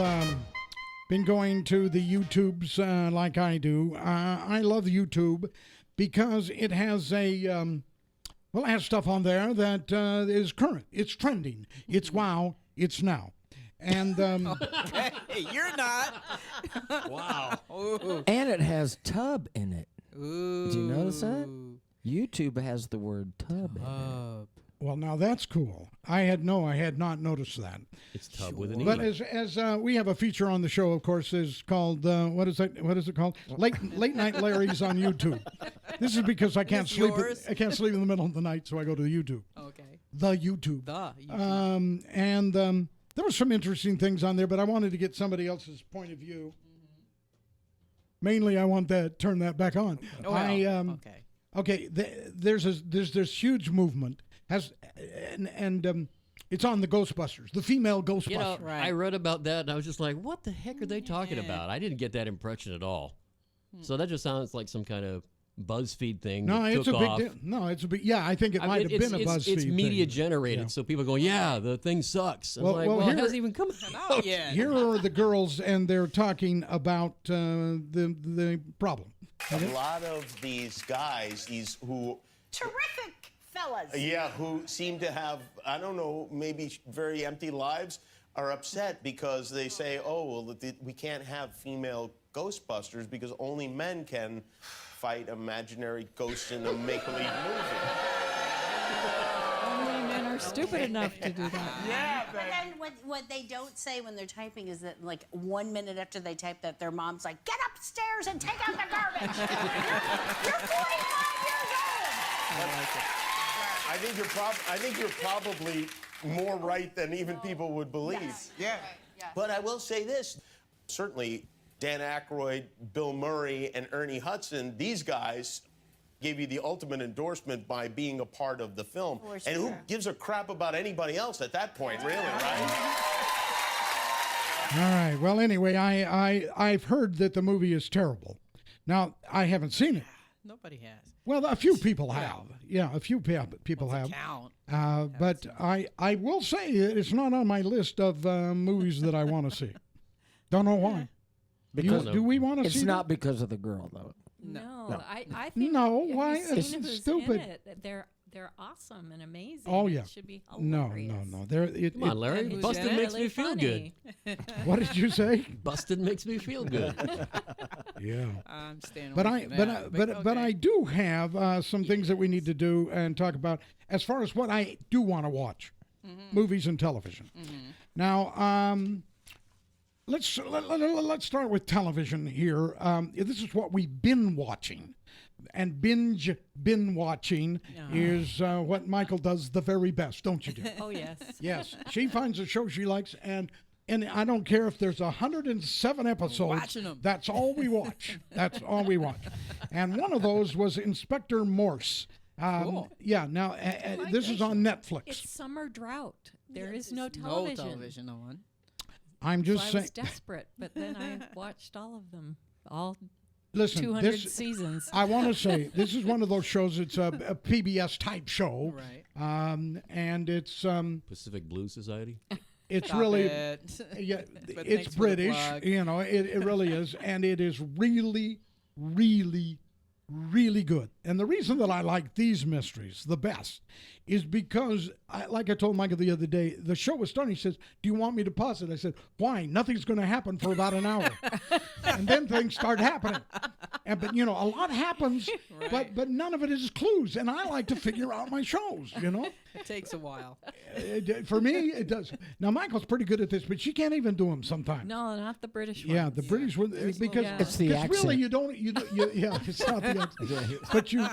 been going to the YouTubes like I do. I love YouTube because it has it has stuff on there that is current. It's trending. It's wow. It's now. And Okay, you're not. Wow. Ooh. And it has tub in it. Ooh. Did you notice that? YouTube has the word tub in it. Well, now that's cool. I had not noticed that. It's Tub with an E. But as we have a feature on the show, of course, is called what is it called? Late Night Larry's on YouTube. This is because I can't sleep. I can't sleep in the middle of the night, so I go to the YouTube. Okay. The YouTube. And there were some interesting things on there, but I wanted to get somebody else's point of view. Mainly, I want to turn that back on. Oh, well, okay. There's this huge movement. It's on the Ghostbusters, the female Ghostbusters. You know, I read about that, and I was just like, what the heck are they talking about? I didn't get that impression at all. So that just sounds like some kind of BuzzFeed thing. No, that it's took a big off. deal. No, it's a big. Yeah, I think it might have been a BuzzFeed. It's media thing. generated, so people go, yeah, the thing sucks. Well, it hasn't even come out yet. Here are the girls, and they're talking about the problem. A lot of these guys, who terrific fellas. Yeah, who seem to have, I don't know, maybe very empty lives, are upset because they say, oh, well, we can't have female Ghostbusters because only men can fight imaginary ghosts in a make-believe movie. Only men are stupid enough to do that. Yeah, but then what they don't say when they're typing is that, like, 1 minute after they type that, their mom's like, get upstairs and take out the garbage. You're 45 years old. I like it. I think you're probably more right than even people would believe. Yes. Yeah. But I will say this. Certainly, Dan Aykroyd, Bill Murray, and Ernie Hudson, these guys gave you the ultimate endorsement by being a part of the film. And who gives a crap about anybody else at that point, really, right? All right. Well, anyway, I've heard that the movie is terrible. Now, I haven't seen it. Nobody has. Well, a few people have. Yeah, a few people have. Count. But I will say it's not on my list of movies that I want to see. Don't know why. Because do we want to see It's not because of the girl, though. No. I think no, if why? you've seen It's who's stupid. in it, they're awesome and amazing. Oh, yeah. It should be No. Come on, Larry. Busted makes me feel good. What did you say? Busted makes me feel good. Yeah. I'm staying But away from that. but I do have some things that we need to do and talk about as far as what I do want to watch, movies and television. Now, let's start with television here. This is what we've been watching. And bin watching is what Michael does the very best, don't you do? Oh, yes. Yes. She finds a show she likes, and I don't care if there's 107 episodes. Watching 'em. That's all we watch. That's all we watch. And one of those was Inspector Morse. Cool. Yeah. Now this is on Netflix. It's summer drought. There is no television. television. No television on. I'm just so saying. I was desperate, but then I watched all of them. All Listen, 200 seasons. I want to say this is one of those shows. It's a PBS type show, right? And it's Pacific Blue Society. It's Stop really, it. yeah, But it's thanks for the British. plug. You know, it really is, and it is really, really, really good. And the reason that I like these mysteries the best is because, like I told Michael the other day, the show was starting. He says, "Do you want me to pause it?" I said, "Why? Nothing's going to happen for about an hour," and then things start happening. But you know, a lot happens, but none of it is clues. And I like to figure out my shows. You know, It takes a while. for me, it does. Now Michael's pretty good at this, but she can't even do them sometimes. No, not the British ones. Yeah, the British one, because It's the accent. really you don't yeah, it's not the accent. But you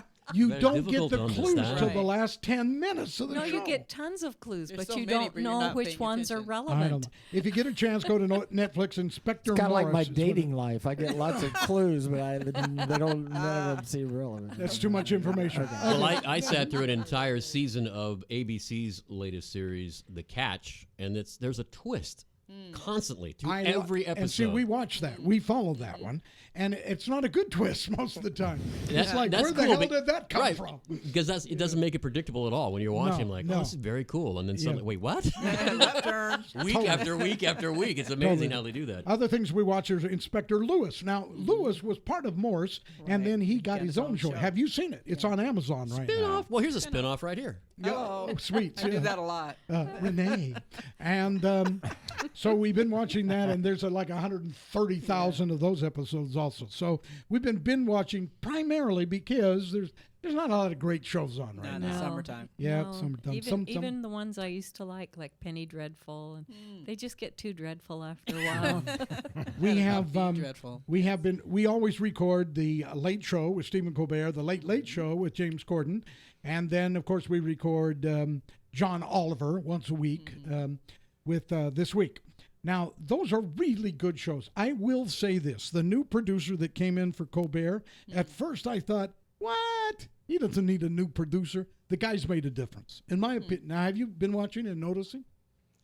Very don't get difficult the to clues understand. till the last 10 minutes of the No, show. you get tons of clues, There's but so you many, don't but you're know not which paying ones are attention. I relevant. don't know. If you get a chance, go to Netflix, Inspector It's kind of like Morse. my is what dating life. I get lots of clues, but none of them seem relevant. That's too much information. Well, I sat through an entire season of ABC's latest series, The Catch, and there's a twist constantly through every episode. And see, we watch that. We follow that one. And it's not a good twist most of the time. It's like, that's where the cool, hell did that come from? Because it doesn't make it predictable at all when you're watching. Oh, this is very cool, and then suddenly, wait, what? Left turn. Week after week after week. It's amazing how they do that. Other things we watch is Inspector Lewis. Now, Lewis was part of Morse, and then he got his own show. Have you seen it? It's on Amazon right now. Spin-off. Well, here's a spin-off right here. Oh, sweet. I do that a lot. Renee. And So we've been watching that, and there's like 130,000 of those episodes also. So we've been binge watching primarily because there's not a lot of great shows on right now. Summertime. Yeah, No. summertime. Even the ones I used to like Penny Dreadful, and they just get too dreadful after a while. We always record the Late Show with Stephen Colbert, the Late Show with James Corden, and then of course we record John Oliver once a week with This Week. Now, those are really good shows. I will say this. The new producer that came in for Colbert, at first I thought, what? He doesn't need a new producer. The guy's made a difference, in my opinion. Now, have you been watching and noticing?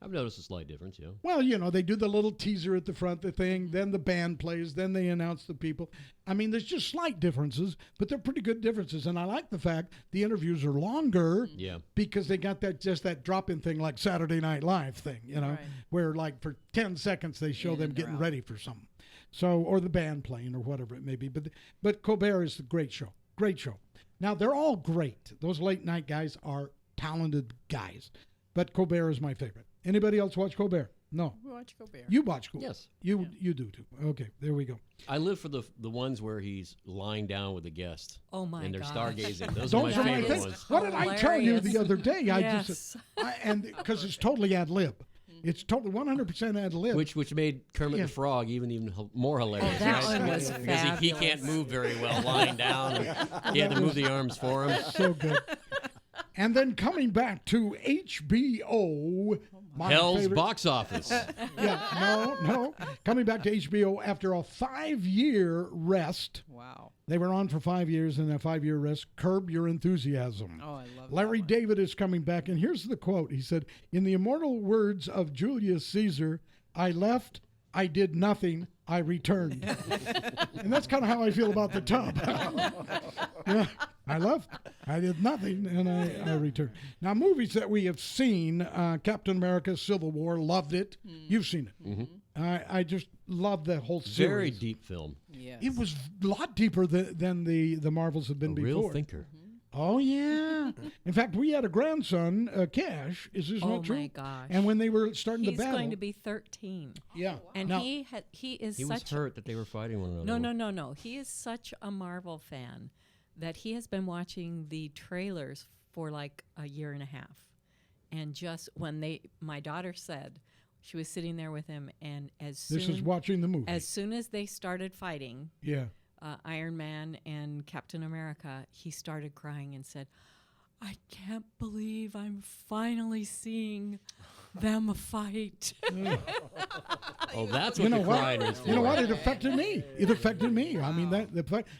I've noticed a slight difference, yeah. Well, they do the little teaser at the front, the thing, then the band plays, then they announce the people. I mean, there's just slight differences, but they're pretty good differences. And I like the fact the interviews are longer because they got that drop-in thing like Saturday Night Live thing, where like for 10 seconds they show them getting ready for something. So, or the band playing or whatever it may be. But Colbert is a great show. Great show. Now, they're all great. Those late night guys are talented guys. But Colbert is my favorite. Anybody else watch Colbert? No. We watch Colbert. You watch Colbert? Yes. You do too. Okay, there we go. I live for the ones where he's lying down with a guest. Oh my And they're gosh. stargazing. Those are my favorite ones. What did I tell you the other day? Yes. And because it's totally ad lib. It's totally 100% ad lib. Which made Kermit the Frog even more hilarious. Oh, that one was because he can't move very well lying down. He had to move the arms for him. So good. And then coming back to HBO, my Hell's favorite. box office. No. Coming back to HBO after a 5-year rest. Wow. They were on for 5 years, and a 5-year rest. Curb Your Enthusiasm. Oh, I love Larry David is coming back, and here's the quote. He said, "In the immortal words of Julius Caesar, I left, I did nothing, I returned." And that's kind of how I feel about the tub. Yeah, I left, I did nothing, and I returned. Now, movies that we have seen, Captain America, Civil War, loved it. You've seen it. Mm-hmm. I just love that whole series. Very deep film. Yes. It was a lot deeper than the Marvels have been A before. real thinker. Oh, yeah. In fact, we had a grandson, Cash. Is this not true? Oh, my gosh. And when they were starting He's the battle. going to be 13. Yeah. And Now- he is He such was hurt that they were fighting one another. No. He is such a Marvel fan that he has been watching the trailers for like a year and a half. And just when my daughter said, she was sitting there with him, and This is watching the movie. as soon as they started fighting, Yeah. Iron Man and Captain America, he started crying and said, "I can't believe I'm finally seeing them fight." Oh, that's You what know the what? crying was for. You know what? It affected me. I mean,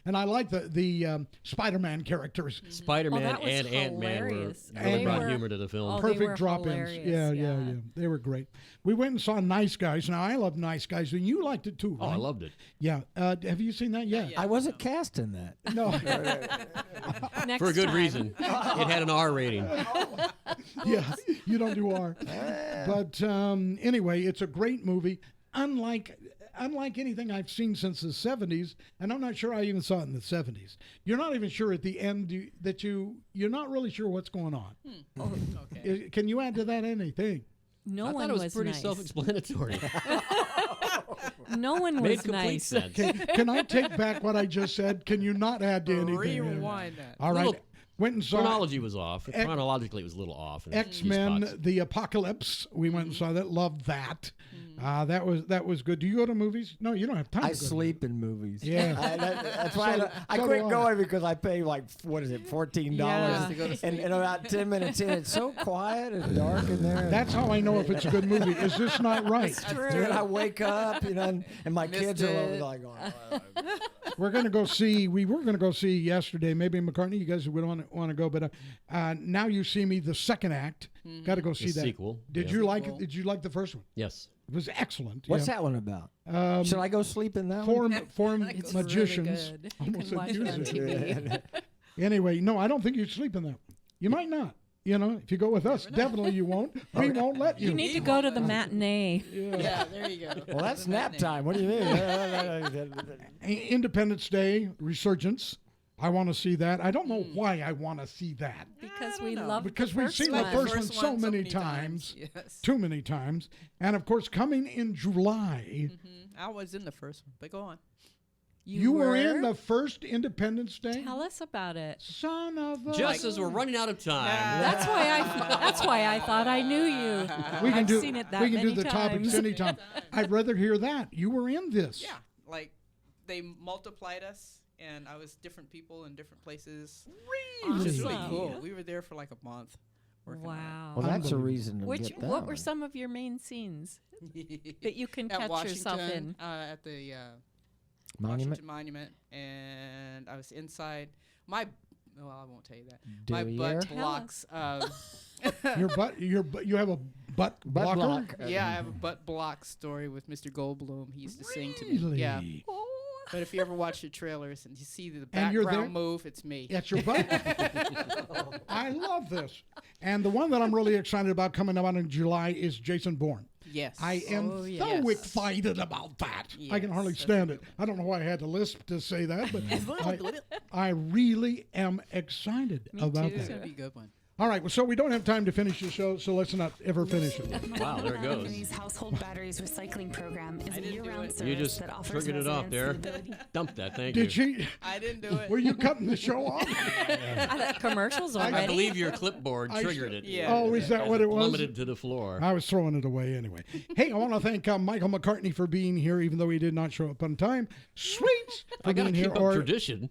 and I like the Spider-Man characters. Spider-Man that was and Ant-Man hilarious. really They brought were- humor to the film. Oh, they Perfect were drop-ins. hilarious, Yeah. They were great. We went and saw Nice Guys. Now, I love Nice Guys, and you liked it too, Oh, right? I loved it. Yeah. Have you seen that yet? I wasn't cast in that. No. Next For a good time. reason. It had an R rating. Yeah, you don't do R. But anyway, it's a great movie. Unlike anything I've seen since the 70s, and I'm not sure I even saw it in the 70s. You're not even sure at the end you're not really sure what's going on. Oh, okay. Can you add to that anything? No I one thought it was pretty nice. self-explanatory. No one Made was complete nice. sense. Can I take back what I just said? Can you not add to anything? Rewind that. All right. Little Went and saw Chronology was off. Chronologically, it was a little off. in a few X-Men: spots. The Apocalypse. We went and saw that. Loved that. That was good. Do you go to movies? No, you don't have time. I to go sleep in movies. Yeah. That's why I so quit do I. going because I pay like, what is it, $14. Yeah. To go to And about 10 minutes in, it's so quiet and dark in there. That's how I know if it's a good movie. Is this not right? And then I wake up, and my kids are over it. like, We're gonna go see. We were gonna go see yesterday. Maybe McCartney. You guys would want to go, but Now You See Me, the second act. Got to go see The that. sequel, Did yeah. you like it? Did you like the first one? Yes. It was excellent. what's yeah. that one about? Um, Should I go sleep in that one? Four It's magicians. really good. You Almost can watch it on accused TV. Anyway, no, I don't think you'd sleep in that one. You might not. You know, if you go with us, definitely you won't. We won't let you. You need to go to the matinee. Yeah, there you go. Well, that's nap time. What do you mean? Independence Day, Resurgence. I want to see that. I don't know why I want to see that. Because we love Because the we've first seen one. the first one so many times. Yes. Too many times. And, of course, coming in July. I was in the first one, but go on. You were in the first Independence Day? Tell us about it. Son of a... Just as we're running out of time. That's why I thought I knew you. I've seen it that we can many do the times. topics anytime. I'd rather hear that. You were in this. Yeah, like they multiplied us, and I was different people in different places. Really? Which is really Awesome. cool. We were there for like a month. Wow. Well, that's a reason to What get that. were some of your main scenes that you can At catch yourself Washington, in? at the Monument? Washington Monument, and I was inside. Well, I won't tell you that. Do My you? butt Tell blocks. You have a butt blocker? block. Yeah, I have a butt block story with Mr. Goldblum. He used to sing to me. Really? Yeah. But if you ever watch the trailers and you see the And you're background there? move, it's me. That's your butt. I love this. And the one that I'm really excited about coming out in July is Jason Bourne. Yes. I am so yes. excited about that. I can hardly stand it. I don't know why I had to lisp to say that, but I really am excited about It's going that. to be a good one. All right, well, so we don't have time to finish the show, so let's not ever finish it. Wow, there it goes. Mary's Household Batteries Recycling Program is a year-round service You just that offers triggered it off there. residents the ability. Dump that, thank Did you. she? I didn't do it. Were you cutting the show off? I thought commercials already. I believe your clipboard triggered it. Yeah. Oh, is that what it was? Plummeted to the floor. I was throwing it away anyway. Hey, I want to thank Michael McCartney for being here, even though he did not show up on time. Sweets for I gotta being here. keep up tradition.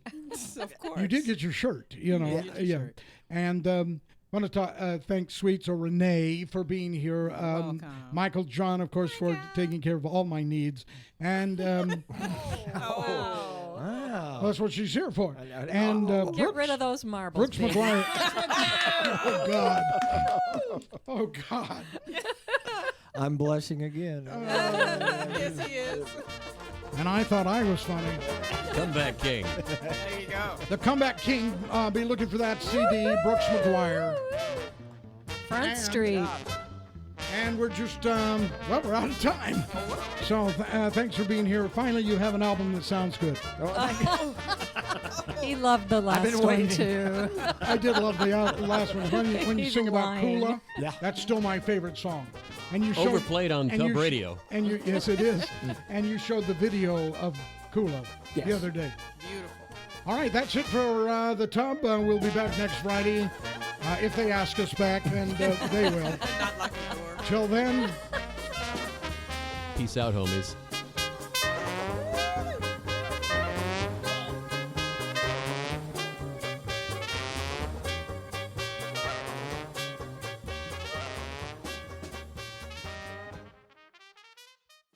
Of course. You did get your shirt, you know. Yeah. And I want to thank Sweets or Renee for being here. Michal John, of course, for taking care of all my needs. And Wow. that's what she's here for. And Get rid of those marbles. Brooks baby. Maguire. Oh, God. Oh, God. I'm blushing again. Yes, he is. And I thought I was funny. Comeback King. There you go. The Comeback King, be looking for that CD, Brooks Maguire. Front Street. And we're just, well, we're out of time. So thanks for being here. Finally, you have an album that sounds good. He loved the last been one, waiting. too. I did love the last one. When you He's sing about lying. Kula, that's still my favorite song. And you showed, Overplayed on and Tub you sh- Radio. And you, yes, it is. And you showed the video of Kula the other day. Beautiful. All right, that's it for the Tub. We'll be back next Friday. If they ask us back, and they will. Not locking the door. Till then. Peace out, homies.